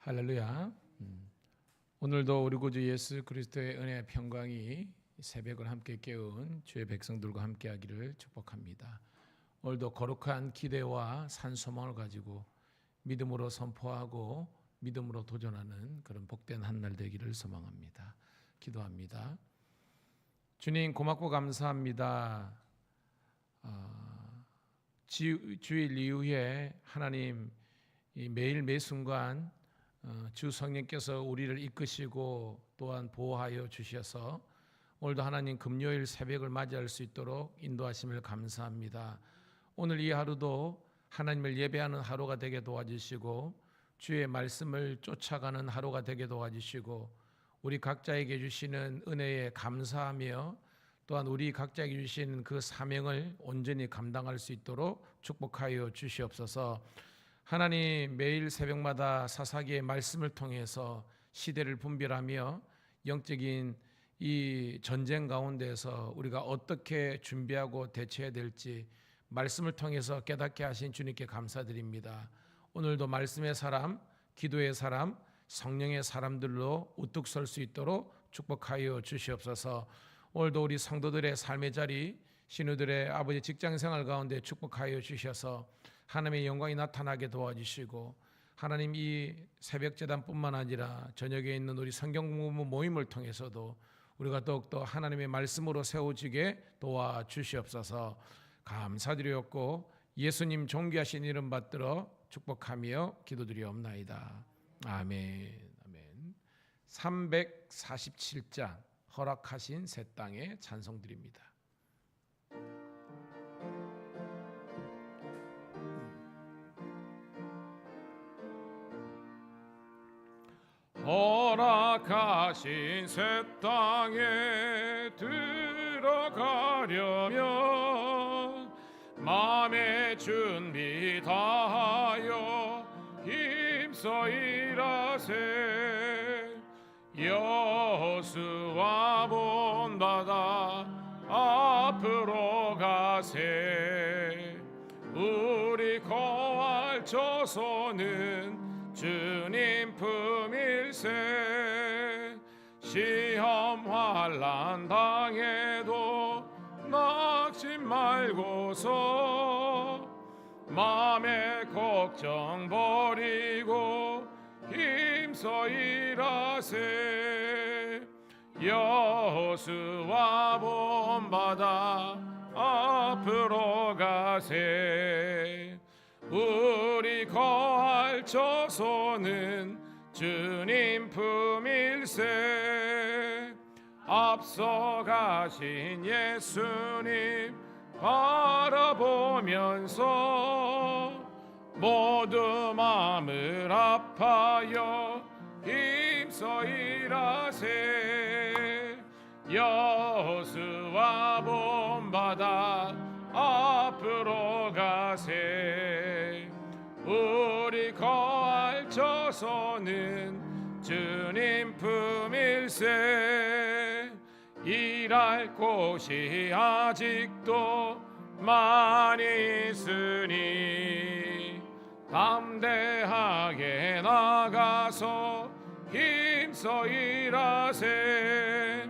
할렐루야. 오늘도 우리 구주 예수 그리스도의 은혜의 평강이 새벽을 함께 깨운 주의 백성들과 함께하기를 축복합니다. 오늘도 거룩한 기대와 산소망을 가지고 믿음으로 선포하고 믿음으로 도전하는 그런 복된 한 날 되기를 소망합니다. 기도합니다. 주님 고맙고 감사합니다. 주일 이후에 하나님 매일 매순간 주 성령께서 우리를 이끄시고 또한 보호하여 주셔서 오늘도 하나님 금요일 새벽을 맞이할 수 있도록 인도하심을 감사합니다. 오늘 이 하루도 하나님을 예배하는 하루가 되게 도와주시고 주의 말씀을 쫓아가는 하루가 되게 도와주시고 우리 각자에게 주시는 은혜에 감사하며 또한 우리 각자에게 주시는 그 사명을 온전히 감당할 수 있도록 축복하여 주시옵소서. 하나님 매일 새벽마다 사사기의 말씀을 통해서 시대를 분별하며 영적인 이 전쟁 가운데서 우리가 어떻게 준비하고 대처해야 될지 말씀을 통해서 깨닫게 하신 주님께 감사드립니다. 오늘도 말씀의 사람, 기도의 사람, 성령의 사람들로 우뚝 설 수 있도록 축복하여 주시옵소서. 오늘도 우리 성도들의 삶의 자리, 신우들의 아버지 직장생활 가운데 축복하여 주셔서 하나님의 영광이 나타나게 도와주시고 하나님 이 새벽제단뿐만 아니라 저녁에 있는 우리 성경공부 모임을 통해서도 우리가 더욱더 하나님의 말씀으로 세워지게 도와주시옵소서. 감사드리옵고 예수님 존귀하신 이름 받들어 축복하며 기도드리옵나이다. 아멘. 아멘. 347장 허락하신 새 땅에 찬송드립니다. 허락하신 새 땅에 들어가려면 마음의 준비 다하여 힘써 일하세. 여호수아 본받아 앞으로 가세. 우리 거할 조소는 주님 품일세. 시험 환난 당해도 낙심 말고서 마음의 걱정 버리고 힘써 일하세. 여호수아 본받아 앞으로 가세. 우리 거할 조소는 주님 품일세. 앞서가신 예수님 바라보면서 모두 마음을 아파여 힘써 일하세. 여호수아 본받아 앞으로 가세. 우리 거할 조소는 주님 품일세. 일할 곳이 아직도 많이 있으니 담대하게 나가서 힘써 일하세.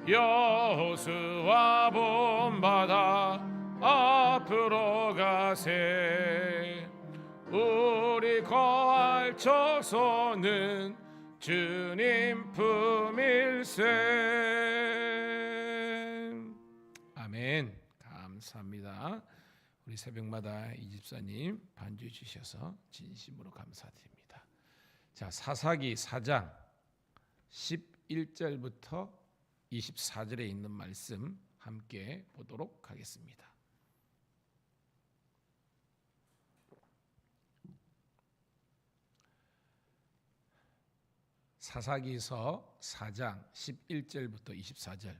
여호수아 본받아 앞으로 가세. 우리 거할 조소는 주님 품일세. 아멘. 감사합니다. 우리 새벽마다 이 집사님 반주해 주셔서 진심으로 감사드립니다. 자, 사사기 4장 11절부터 24절에 있는 말씀 함께 보도록 하겠습니다. 사사기서 4장 11절부터 24절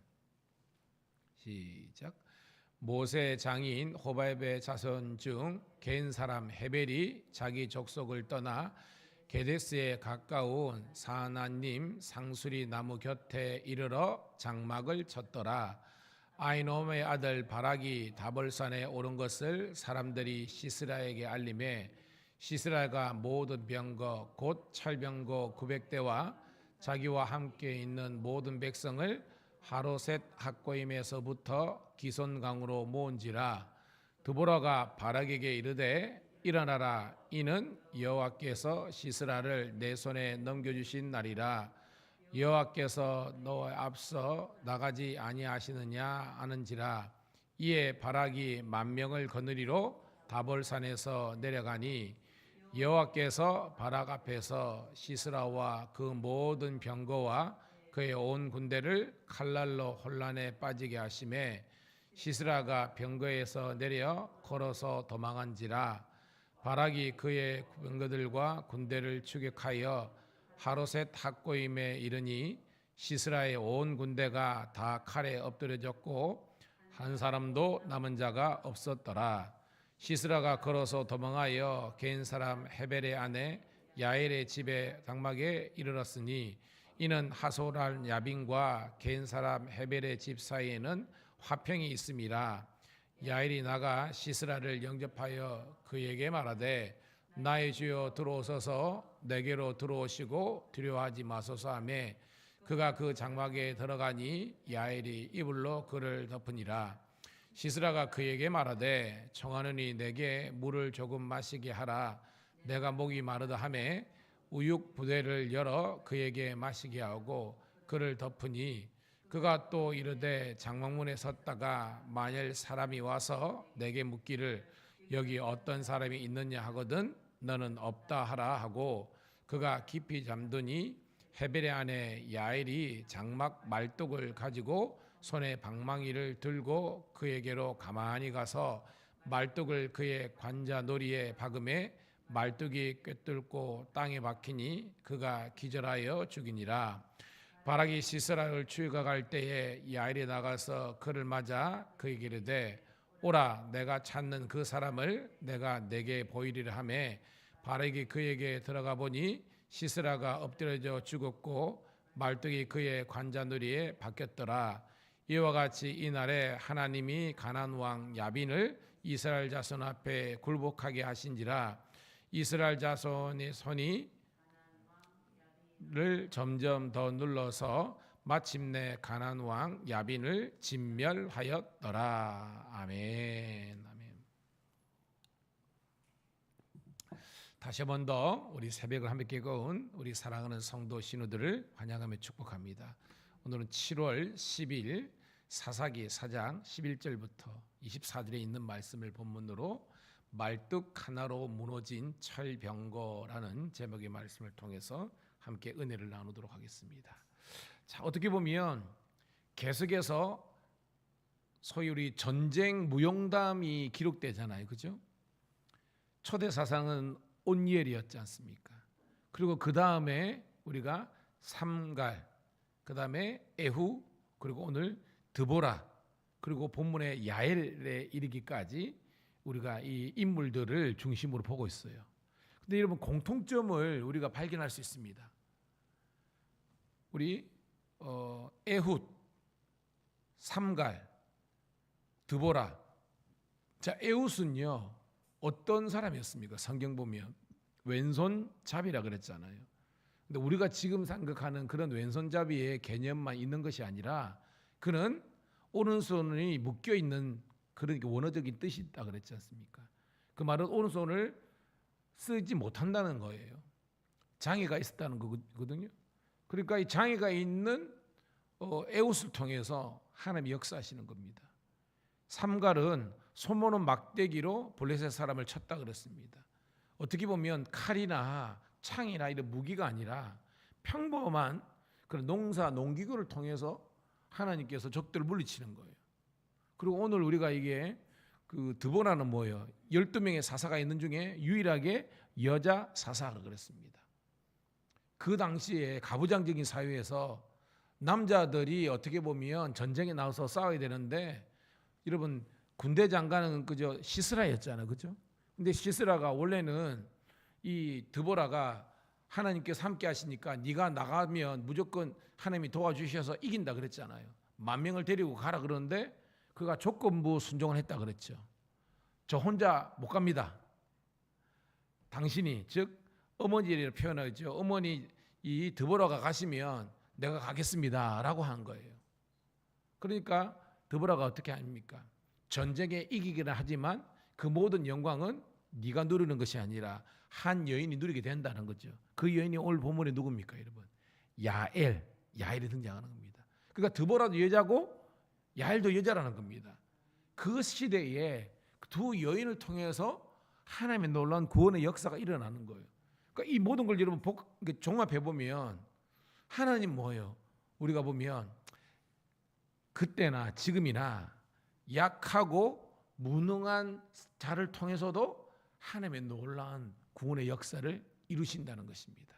시작. 모세 장인 호바입의 자손 중 겐 사람 헤벨이 자기 족속을 떠나 게데스에 가까운 사나님 상수리 나무 곁에 이르러 장막을 쳤더라. 아히노함의 아들 바락이 다볼산에 오른 것을 사람들이 시스라에게 알림해 시스라가 모든 병거 곧 철병거 900대와 자기와 함께 있는 모든 백성을 하로셋 학고임에서부터 기손강으로 모은지라. 드보라가 바락에게 이르되 일어나라, 이는 여호와께서 시스라를 내 손에 넘겨주신 날이라. 여호와께서 너와 앞서 나가지 아니하시느냐 하는지라. 이에 바락이 10,000명을 거느리로 다볼산에서 내려가니 여호와께서 바락 앞에서 시스라와 그 모든 병거와 그의 온 군대를 칼날로 혼란에 빠지게 하심에 시스라가 병거에서 내려 걸어서 도망한지라. 바락이 그의 병거들과 군대를 추격하여 하로셋 학고임에 이르니 시스라의 온 군대가 다 칼에 엎드려졌고 한 사람도 남은 자가 없었더라. 시스라가 걸어서 도망하여 겐 사람 헤벨의 아내 야엘의 집에 장막에 이르렀으니 이는 하솔할 야빈과 겐 사람 헤벨의 집 사이에는 화평이 있음이라. 야엘이 나가 시스라를 영접하여 그에게 말하되 나의 주여 들어오소서, 내게로 들어오시고 두려워하지 마소서 하매 그가 그 장막에 들어가니 야엘이 이불로 그를 덮으니라. 시스라가 그에게 말하되 청하노니 내게 물을 조금 마시게 하라. 내가 목이 마르다 하매 우육 부대를 열어 그에게 마시게 하고 그를 덮으니 그가 또 이르되 장막문에 섰다가 만일 사람이 와서 내게 묻기를 여기 어떤 사람이 있느냐 하거든 너는 없다 하라 하고 그가 깊이 잠드니 헤벨의 아내 야엘이 장막 말뚝을 가지고 손에 방망이를 들고 그에게로 가만히 가서 말뚝을 그의 관자놀이에 박음에 말뚝이 꿰뚫고 땅에 박히니 그가 기절하여 죽이니라. 바락이 시스라를 추격할 때에 야엘이 나가서 그를 맞아 그에게 이르되 오라, 내가 찾는 그 사람을 내가 내게 보이리라 하매 바락이 그에게 들어가 보니 시스라가 엎드려져 죽었고 말뚝이 그의 관자놀이에 박혔더라. 이와 같이 이날에 하나님이 가나안 왕 야빈을 이스라엘 자손 앞에 굴복하게 하신지라. 이스라엘 자손의 손이 를 점점 더 눌러서 마침내 가나안 왕 야빈을 진멸하였더라. 아멘. 아멘. 다시 한 번 더 우리 새벽을 함께 깨운 우리 사랑하는 성도 신우들을 환영하며 축복합니다. 오늘은 7월 10일 사사기 4장 11절부터 24절에 있는 말씀을 본문으로 말뚝 하나로 무너진 철병거라는 제목의 말씀을 통해서 함께 은혜를 나누도록 하겠습니다. 자, 어떻게 보면 계속해서 소위 우리 전쟁 무용담이 기록되잖아요, 그죠? 초대 사상은 온니엘이었지 않습니까? 그리고 그 다음에 우리가 삼갈, 그 다음에 에후, 그리고 오늘 드보라, 그리고 본문의 야엘에 이르기까지 우리가 이 인물들을 중심으로 보고 있어요. 근데 여러분 공통점을 우리가 발견할 수 있습니다. 우리 에훗, 삼갈, 드보라. 자, 에훗은요 어떤 사람이었습니까? 성경 보면 왼손잡이라 그랬잖아요. 근데 우리가 지금 생각하는 그런 왼손잡이의 개념만 있는 것이 아니라 그는 오른손이 묶여 있는 그런 원어적인 뜻이 있다 그랬지 않습니까? 그 말은 오른손을 쓰지 못한다는 거예요. 장애가 있었다는 거거든요. 그러니까 이 장애가 있는 에훗을 통해서 하나님이 역사하시는 겁니다. 삼갈은 손모는 막대기로 블레셋 사람을 쳤다 그랬습니다. 어떻게 보면 칼이나 창이나 이런 무기가 아니라 평범한 그런 농기구를 통해서 하나님께서 적들을 물리치는 거예요. 그리고 오늘 우리가 이게 그 드보라는 뭐예요? 12명의 사사가 있는 중에 유일하게 여자 사사가 그랬습니다. 그 당시에 가부장적인 사회에서 남자들이 어떻게 보면 전쟁에 나와서 싸워야 되는데 여러분 군대 장관은 그저 시스라였잖아요, 그죠? 근데 시스라가 원래는 이 드보라가 하나님께서 함께 하시니까 네가 나가면 무조건 하나님이 도와주셔서 이긴다 그랬잖아요. 10,000명을 데리고 가라 그러는데 그가 조건부 순종을 했다 그랬죠. 저 혼자 못 갑니다. 당신이 즉 어머니를 표현하죠. 어머니 이 드보라가 가시면 내가 가겠습니다라고 한 거예요. 그러니까 드보라가 어떻게 합니까? 전쟁에 이기기는 하지만 그 모든 영광은 네가 누리는 것이 아니라 한 여인이 누리게 된다는 거죠. 그 여인이 오늘 본문에 누굽니까, 여러분? 야엘이 등장하는 겁니다. 그러니까 드보라도 여자고 야엘도 여자라는 겁니다. 그 시대에 두 여인을 통해서 하나님의 놀라운 구원의 역사가 일어나는 거예요. 그러니까 이 모든 걸 여러분 종합해 보면 하나님 뭐예요? 우리가 보면 그때나 지금이나 약하고 무능한 자를 통해서도 하나님의 놀라운 구원의 역사를 이루신다는 것입니다.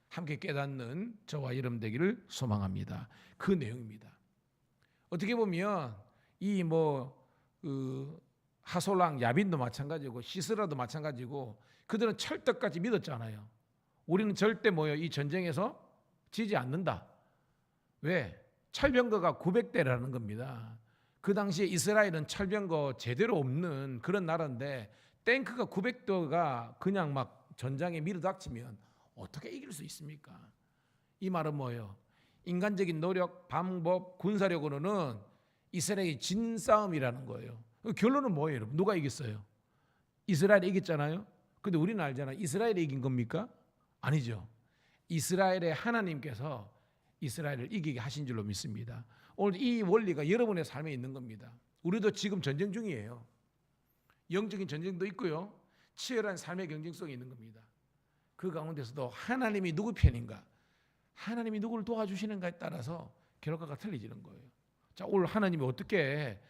함께 깨닫는 저와 여러분 되기를 소망합니다. 그 내용입니다. 어떻게 보면 이 하솔랑 야빈도 마찬가지고 시스라도 마찬가지고 그들은 철떡같이 믿었잖아요. 우리는 절대 이 전쟁에서 지지 않는다. 왜? 철병거가 900대라는 겁니다. 그 당시에 이스라엘은 철병거 제대로 없는 그런 나라인데 탱크가 900대가 그냥 막 전장에 밀어닥치면 어떻게 이길 수 있습니까? 이 말은 뭐예요? 인간적인 노력, 방법, 군사력으로는 이스라엘이 진 싸움이라는 거예요. 결론은 뭐예요, 여러분? 누가 이겼어요? 이스라엘이 이겼잖아요. 근데 우리는 알잖아요. 이스라엘이 이긴 겁니까? 아니죠. 이스라엘의 하나님께서 이스라엘을 이기게 하신 줄로 믿습니다. 오늘 이 원리가 여러분의 삶에 있는 겁니다. 우리도 지금 전쟁 중이에요. 영적인 전쟁도 있고요. 치열한 삶의 경쟁성이 있는 겁니다. 그 가운데서도 하나님이 누구 편인가? 하나님이 누구를 도와주시는가에 따라서 결과가 틀려지는 거예요. 자, 오늘 하나님이 어떻게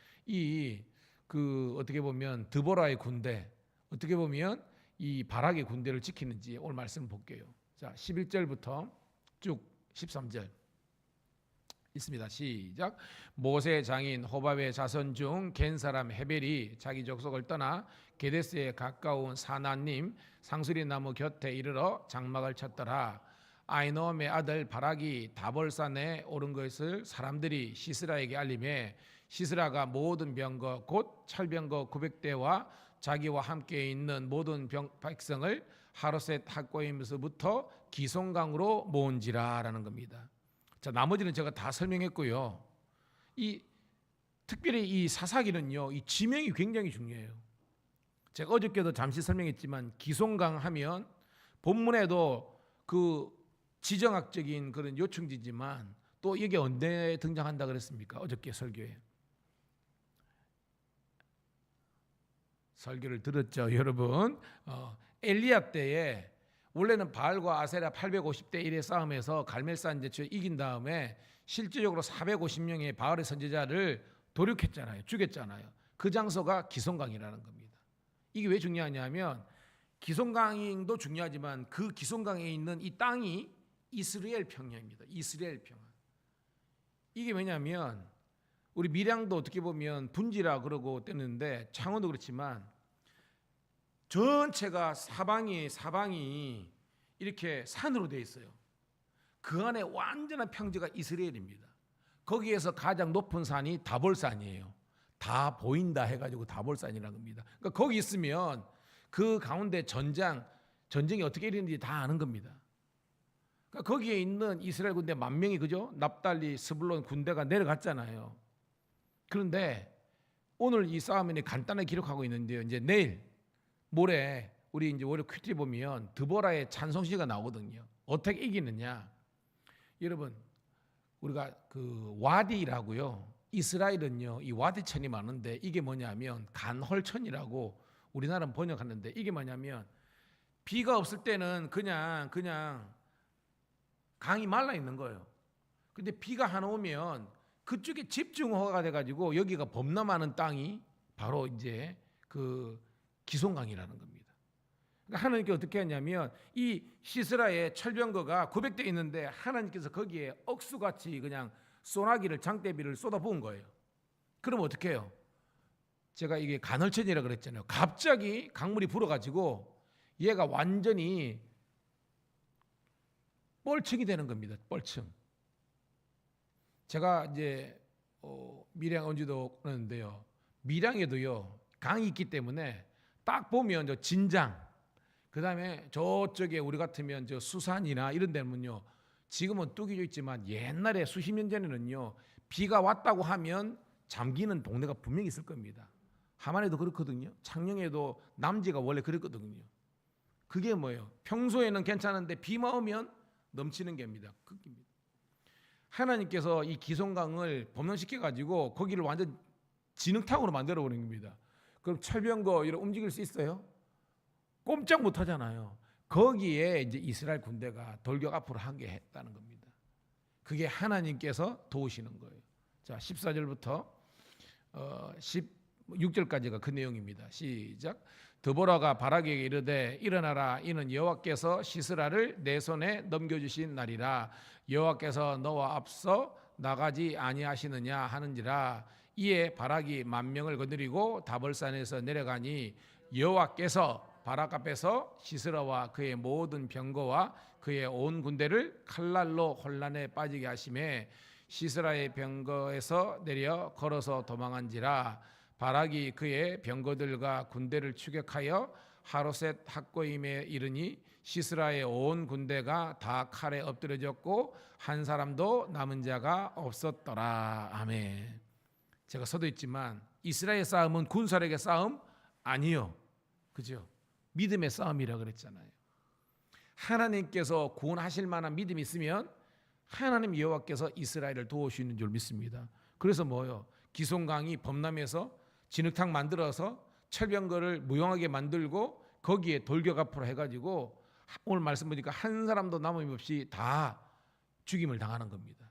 어떻게 보면 드보라의 군대, 어떻게 보면 이 바락의 군대를 지키는지 오늘 말씀 볼게요. 자, 11절부터 쭉 13절 있습니다. 시작. 모세 장인 호밥의 자손 중 겐 사람 헤벨이 자기 족속을 떠나 게데스에 가까운 사나님 상수리 나무 곁에 이르러 장막을 쳤더라. 아이노함의 아들 바락이 다볼산에 오른 것을 사람들이 시스라에게 알림해 시스라가 모든 병거 곧 철병거 900대와 자기와 함께 있는 모든 백성을 하로셋 학고임에서부터 기송강으로 모은지라라는 겁니다. 자, 나머지는 제가 다 설명했고요. 특별히 이 사사기는요, 이 지명이 굉장히 중요해요. 제가 어저께도 잠시 설명했지만 기송강 하면 본문에도 그 지정학적인 그런 요청지지만 또 여기 언제 등장한다 그랬습니까? 어저께 설교를 들었죠, 여러분. 엘리야 때에 원래는 바알과 아세라 850대 1의 싸움에서 갈멜산 제초에 이긴 다음에 실질적으로 450명의 바알의 선지자를 도륙했잖아요. 죽였잖아요. 그 장소가 기송강이라는 겁니다. 이게 왜 중요하냐면 기송강도 중요하지만 그 기송강에 있는 이 땅이 이스라엘 평야입니다. 이스라엘 평야. 이게 왜냐하면 우리 밀양도 어떻게 보면 분지라 그러고 뜨는데 창원도 그렇지만 전체가 사방이 이렇게 산으로 되어 있어요. 그 안에 완전한 평지가 이스라엘입니다. 거기에서 가장 높은 산이 다볼산이에요. 다 보인다 해가지고 다볼산이라고 합니다. 그러니까 거기 있으면 그 가운데 전쟁이 어떻게 일어나는지 다 아는 겁니다. 그러니까 거기에 있는 이스라엘 군대 10,000명이 그죠? 납달리, 스불론 군대가 내려갔잖아요. 그런데 오늘 이 싸움을 간단하게 기록하고 있는데요. 이제 내일 모레 우리 이제 월요 큐티 보면 드보라의 찬송시가 나오거든요. 어떻게 이기느냐? 여러분, 우리가 그 와디라고요. 이스라엘은요, 이 와디천이 많은데 이게 뭐냐면 간헐천이라고 우리나라는 번역하는데 이게 뭐냐면 비가 없을 때는 그냥 강이 말라 있는 거예요. 근데 비가 하나 오면 그쪽에 집중호가 돼가지고 여기가 범람하는 땅이 바로 이제 그 기송강이라는 겁니다. 그러니까 하나님께 어떻게 하냐면 이 시스라의 철병거가 900대 있는데 하나님께서 거기에 억수같이 그냥 소나기를 장대비를 쏟아부은 거예요. 그럼 어떻게 해요? 제가 이게 간헐천이라고 그랬잖아요. 갑자기 강물이 불어가지고 얘가 완전히 뻘층이 되는 겁니다. 뻘층. 제가 이제 밀양 온지도 그러는데요. 밀양에도요 강이 있기 때문에 딱 보면 진장 그 다음에 저쪽에 우리 같으면 저 수산이나 이런 데는요, 지금은 뚝이져 있지만 옛날에 수십 년 전에는요, 비가 왔다고 하면 잠기는 동네가 분명히 있을 겁니다. 함안에도 그렇거든요. 창녕에도 남지가 원래 그랬거든요. 그게 뭐예요? 평소에는 괜찮은데 비만 오면 넘치는 게입니다. 극입니다. 하나님께서 이 기송강을 범람시켜 가지고 거기를 완전 진흙탕으로 만들어 버린 겁니다. 그럼 철병거 이런 움직일 수 있어요? 꼼짝 못 하잖아요. 거기에 이제 이스라엘 군대가 돌격 앞으로 한 게 했다는 겁니다. 그게 하나님께서 도우시는 거예요. 자, 14절부터 16절까지가 그 내용입니다. 시작. 드보라가 바락에게 이르되 일어나라, 이는 여호와께서 시스라를 내 손에 넘겨주신 날이라. 여호와께서 너와 앞서 나가지 아니하시느냐 하는지라. 이에 바락이 만명을 거느리고 다볼산에서 내려가니 여호와께서 바락 앞에서 시스라와 그의 모든 병거와 그의 온 군대를 칼날로 혼란에 빠지게 하심에 시스라의 병거에서 내려 걸어서 도망한지라. 바락이 그의 병거들과 군대를 추격하여 하로셋 학고임에 이르니 시스라의 온 군대가 다 칼에 엎드려졌고 한 사람도 남은 자가 없었더라. 아멘. 제가 서두했지만 이스라엘 싸움은 군사력의 싸움 아니요, 그죠? 믿음의 싸움이라 그랬잖아요. 하나님께서 구원하실 만한 믿음이 있으면 하나님 여호와께서 이스라엘을 도우시는 줄 믿습니다. 그래서 뭐요? 기송강이 범람해서 진흙탕 만들어서 철병거를 무용하게 만들고 거기에 돌격 앞으로 해가지고 오늘 말씀 보니까 한 사람도 남음이 없이 다 죽임을 당하는 겁니다.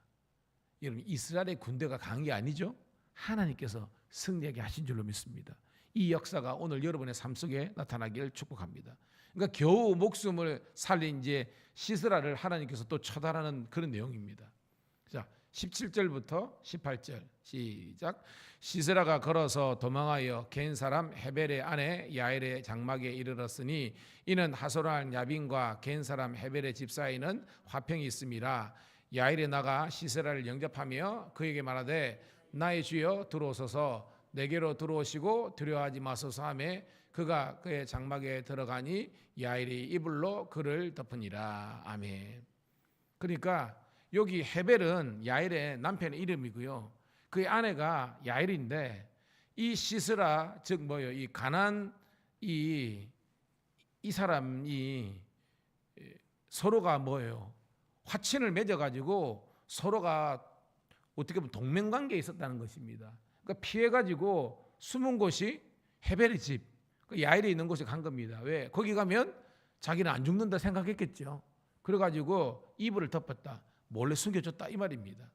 여러분, 이스라엘의 군대가 강한 게 아니죠. 하나님께서 승리하게 하신 줄로 믿습니다. 이 역사가 오늘 여러분의 삶 속에 나타나기를 축복합니다. 그러니까 겨우 목숨을 살린 이제 시스라를 하나님께서 또 처단하는 그런 내용입니다. 자, 17절부터 18절 시작. 시스라가 걸어서 도망하여 겐 사람 헤벨의 아내 야엘의 장막에 이르렀으니 이는 하소란 야빈과 겐 사람 헤벨의 집 사이는 화평이 있음이라. 야엘이 나가 시스라를 영접하며 그에게 말하되 나의 주여 들어오소서, 내게로 들어오시고 두려워하지 마소서 하매 그가 그의 장막에 들어가니 야엘이 이불로 그를 덮으니라. 아멘. 그러니까 여기 헤벨은 야엘의 남편의 이름이고요, 그의 아내가 야엘인데 이 시스라 즉 뭐요, 이 가난 이 사람이 서로가 뭐예요, 화친을 맺어가지고 서로가 어떻게 보면 동맹관계에 있었다는 것입니다. 그러니까 피해가지고 숨은 곳이 헤벨의 집, 야엘이 있는 곳에 간 겁니다. 왜? 거기 가면 자기는 안 죽는다 생각했겠죠. 그래가지고 이불을 덮었다, 몰래 숨겨줬다 이 말입니다.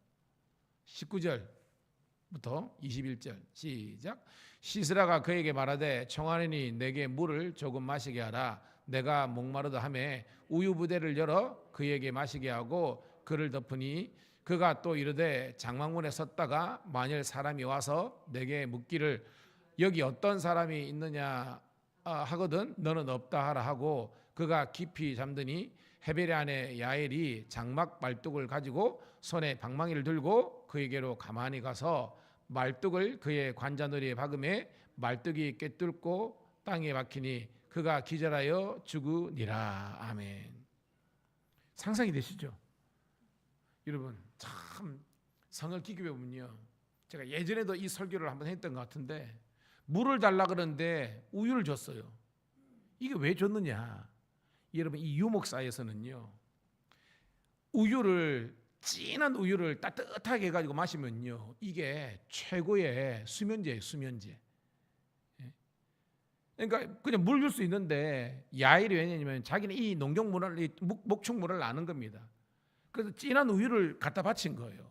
19절부터 21절 시작. 시스라가 그에게 말하되 청하노니 내게 물을 조금 마시게 하라. 내가 목마르다 하매 우유 부대를 열어 그에게 마시게 하고 그를 덮으니 그가 또 이르되 장막문에 섰다가 만일 사람이 와서 내게 묻기를 여기 어떤 사람이 있느냐 하거든 너는 없다 하라 하고 그가 깊이 잠드니 헤벨의 아내 야엘이 장막 말뚝을 가지고 손에 방망이를 들고 그에게로 가만히 가서 말뚝을 그의 관자놀이에 박음에 말뚝이 꿰뚫고 땅에 박히니 그가 기절하여 죽으니라. 아멘. 상상이 되시죠? 여러분, 참 성을 기급해 보면요, 제가 예전에도 이 설교를 한번 했던 것 같은데 물을 달라 그러는데 우유를 줬어요. 이게 왜 줬느냐? 여러분, 이 유목사에서는요, 우유를 진한 우유를 따뜻하게 해가지고 마시면요, 이게 최고의 수면제예요, 수면제. 그러니까 그냥 물 줄 수 있는데 야일이 왜냐면 자기는 이 농경문화를, 이 목축문화를 아는 겁니다. 그래서 진한 우유를 갖다 바친 거예요.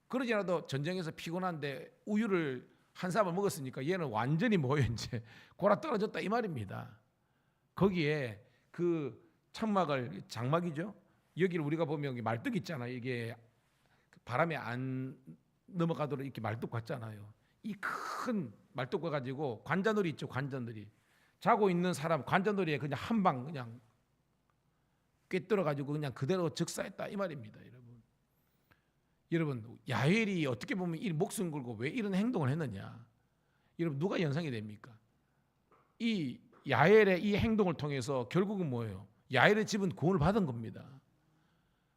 그러지 않아도 전쟁에서 피곤한데 우유를 한 사발 먹었으니까 얘는 완전히 뭐예요, 이제 골아 떨어졌다 이 말입니다. 거기에 그 장막을, 장막이죠, 여기를 우리가 보면 여기 말뚝 있잖아요. 이게 바람에 안 넘어가도록 이렇게 말뚝 같잖아요. 이 큰 말뚝 가지고 관자놀이 있죠, 관자놀이. 자고 있는 사람 관자놀이에 그냥 한 방 그냥 꿰뚫어 가지고 그냥 그대로 즉사했다 이 말입니다. 여러분, 야엘이 어떻게 보면 이 목숨 걸고 왜 이런 행동을 했느냐? 여러분, 누가 연상이 됩니까? 이 야엘의 이 행동을 통해서 결국은 뭐예요? 야엘의 집은 구원을 받은 겁니다.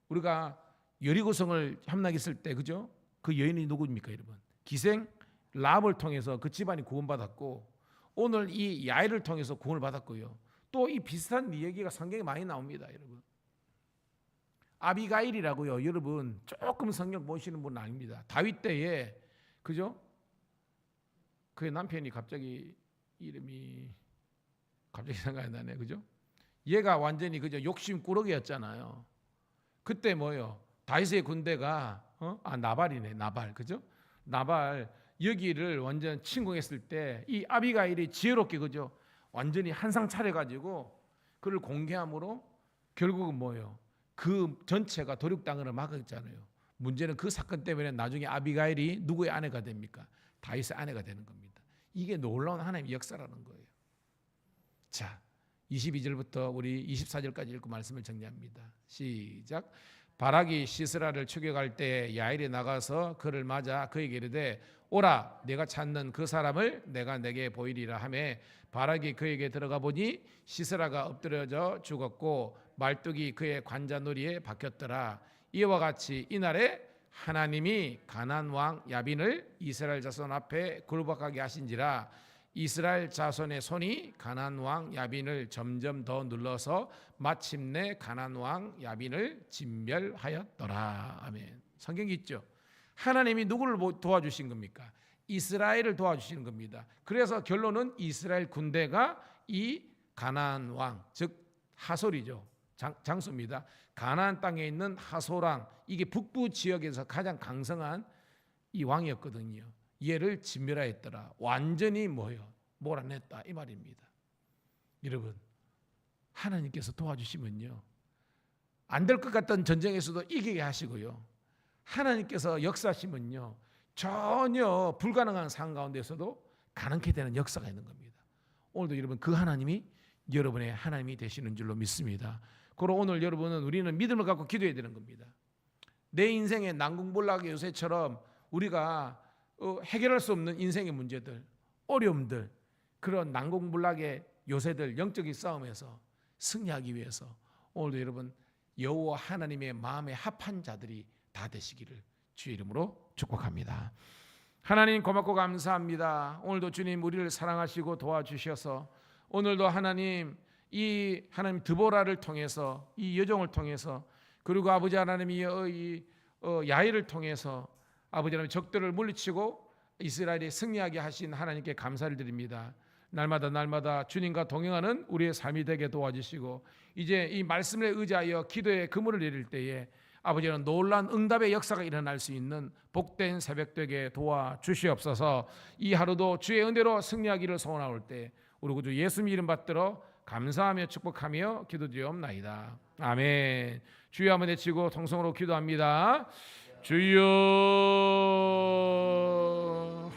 우리가 여리고성을 함락했을 때 그죠? 그 여인이 누구입니까, 여러분? 기생 라합을 통해서 그 집안이 구원받았고, 오늘 이 야엘을 통해서 구원을 받았고요. 또 이 비슷한 이야기가 성경에 많이 나옵니다, 여러분. 아비가일이라고요. 여러분 조금 성경 보시는 분은 아닙니다. 다윗 때에 그죠? 그의 남편이 갑자기 이름이 생각이 나네, 그죠? 얘가 완전히 그죠? 욕심 꾸러기였잖아요. 그때 뭐요? 다윗의 군대가 나발이네, 나발, 그죠? 나발 여기를 완전 침공했을 때 이 아비가일이 지혜롭게 그죠? 완전히 한상 차려가지고 그를 공개함으로 결국은 뭐예요? 그 전체가 도륙당을 막았잖아요. 문제는 그 사건 때문에 나중에 아비가일이 누구의 아내가 됩니까? 다윗의 아내가 되는 겁니다. 이게 놀라운 하나님의 역사라는 거예요. 자, 22절부터 우리 24절까지 읽고 말씀을 정리합니다. 시작. 바락이 시스라를 추격할 때 야엘이 나가서 그를 맞아 그에게 이르되 오라, 내가 찾는 그 사람을 내가 내게 보이리라 하매 바락이 그에게 들어가 보니 시스라가 엎드려져 죽었고 말뚝이 그의 관자놀이에 박혔더라. 이와 같이 이날에 하나님이 가나안 왕 야빈을 이스라엘 자손 앞에 굴복하게 하신지라. 이스라엘 자손의 손이 가나안 왕 야빈을 점점 더 눌러서 마침내 가나안 왕 야빈을 진멸하였더라. 아멘. 성경이 있죠. 하나님이 누구를 도와주신 겁니까? 이스라엘을 도와주시는 겁니다. 그래서 결론은 이스라엘 군대가 이 가나안 왕, 즉 하솔이죠. 장수입니다. 가나안 땅에 있는 하솔왕, 이게 북부 지역에서 가장 강성한 이 왕이었거든요. 얘를 진멸하였더라. 완전히 뭐요? 몰아냈다 이 말입니다. 여러분, 하나님께서 도와주시면요, 안 될 것 같던 전쟁에서도 이기게 하시고요, 하나님께서 역사하시면요, 전혀 불가능한 상황 가운데서도 가능케 되는 역사가 있는 겁니다. 오늘도 여러분 그 하나님이 여러분의 하나님이 되시는 줄로 믿습니다. 그리고 오늘 여러분은 우리는 믿음을 갖고 기도해야 되는 겁니다. 내 인생의 난공불락의 요새처럼 우리가 해결할 수 없는 인생의 문제들, 어려움들, 그런 난공불락의 요새들, 영적인 싸움에서 승리하기 위해서 오늘도 여러분 여호와 하나님의 마음에 합한 자들이 다 되시기를 주의 이름으로 축복합니다. 하나님 고맙고 감사합니다. 오늘도 주님 우리를 사랑하시고 도와주셔서 오늘도 하나님 이 하나님 드보라를 통해서 이 여종을 통해서 그리고 아버지 하나님이 야일을 통해서 아버지 하나님 적들을 물리치고 이스라엘이 승리하게 하신 하나님께 감사를 드립니다. 날마다 주님과 동행하는 우리의 삶이 되게 도와주시고 이제 이 말씀에 의지하여 기도의 그물을 내릴 때에 아버지는 놀라운 응답의 역사가 일어날 수 있는 복된 새벽 되게 도와주시옵소서. 이 하루도 주의 은혜로 승리하기를 소원하올 때 우리 구주 예수님 이름 받들어 감사하며 축복하며 기도드리옵나이다. 아멘. 주여 한번 외치고 통성으로 기도합니다. 주여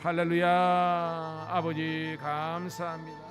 할렐루야. 아버지 감사합니다.